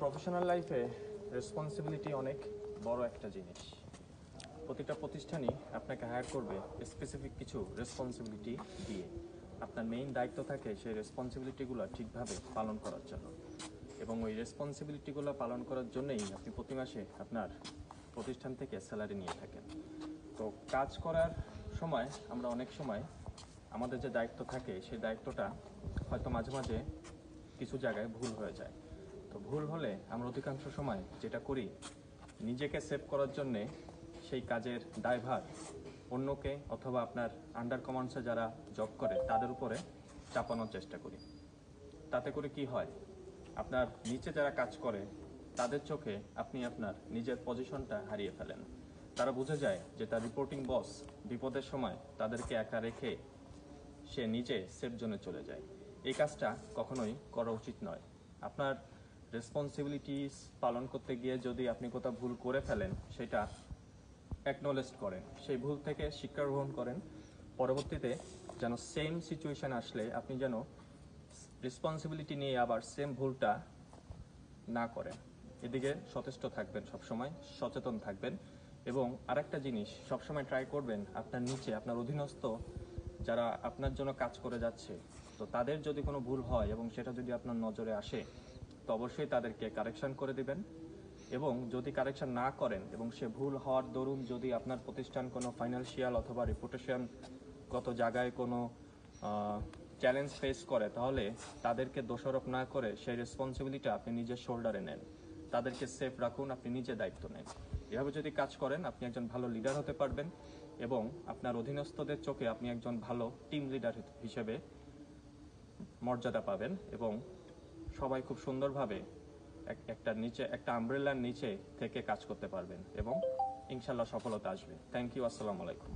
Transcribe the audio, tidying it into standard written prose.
Professional লাইফে responsibility অনেক বড় একটা জিনিস। প্রতিটা প্রতিষ্ঠানই আপনাকে হায়ার করবে স্পেসিফিক কিছু রেসপন্সিবিলিটি দিয়ে। আপনার মেইন দায়িত্ব থাকে সেই রেসপন্সিবিলিটিগুলো ঠিকভাবে পালন করার জন্য, এবং ওই রেসপন্সিবিলিটিগুলো পালন করার জন্যই আপনি প্রতি মাসে আপনার প্রতিষ্ঠান থেকে স্যালারি নিয়ে থাকেন। তো কাজ করার সময় আমরা অনেক সময় আমাদের যে দায়িত্ব থাকে সেই দায়িত্বটা হয়তো মাঝে মাঝে কিছু জায়গায় ভুল হয়ে যায়। তো ভুল হলে আমরা অধিকাংশ সময় যেটা করি, নিজেকে সেভ করার জন্যে সেই কাজের দায়ভার অন্যকে অথবা আপনার আন্ডার কমান্ডসে যারা জব করে তাদের উপরে চাপানোর চেষ্টা করি। তাতে করে কি হয়, আপনার নিচে যারা কাজ করে তাদের চোখে আপনি আপনার নিজের পজিশনটা হারিয়ে ফেলেন। তারা বুঝে যায় যে তার রিপোর্টিং বস বিপদের সময় তাদেরকে একা রেখে সে নিজে সেফ জোনে চলে যায়। এই কাজটা কখনোই করা উচিত নয়। আপনার রেসপন্সিবিলিটিস পালন করতে গিয়ে যদি আপনি কোথাও ভুল করে ফেলেন, সেটা অ্যাকনোলেজ করেন, সেই ভুল থেকে শিক্ষা গ্রহণ করেন। পরবর্তীতে যেন সেম সিচুয়েশন আসলে আপনি যেন রেসপন্সিবিলিটি নিয়ে আবার সেম ভুলটা না করেন। এদিকে সচেষ্ট থাকবেন, সবসময় সচেতন থাকবেন। এবং আরেকটা জিনিস সবসময় ট্রাই করবেন, আপনার নিচে আপনার অধীনস্থ যারা আপনার জন্য কাজ করে যাচ্ছে, তো তাদের যদি কোনো ভুল হয় এবং সেটা যদি আপনার নজরে আসে, তো অবশ্যই তাদেরকে কারেকশন করে দিবেন। এবং যদি কারেকশন না করেন এবং সে ভুল হওয়ার দরুন যদি আপনার প্রতিষ্ঠান কোনো ফাইন্যান্সিয়াল অথবা রেপুটেশনগত জায়গায় কোনো চ্যালেঞ্জ ফেস করে, তাহলে তাদেরকে দোষারোপ না করে সেই রেসপন্সিবিলিটি আপনি নিজের শোল্ডারে নেন। তাদেরকে সেফ রাখুন, আপনি নিজে দায়িত্ব নেন। এভাবে যদি কাজ করেন আপনি একজন ভালো লিডার হতে পারবেন এবং আপনার অধীনস্থদের চোখে আপনি একজন ভালো টিম লিডার হিসেবে মর্যাদা পাবেন এবং সবাই খুব সুন্দরভাবে একটা আমব্রেলার নিচে থেকে কাজ করতে পারবেন এবং ইনশাল্লাহ সফলতা আসবে। Thank you. আসসালামু আলাইকুম।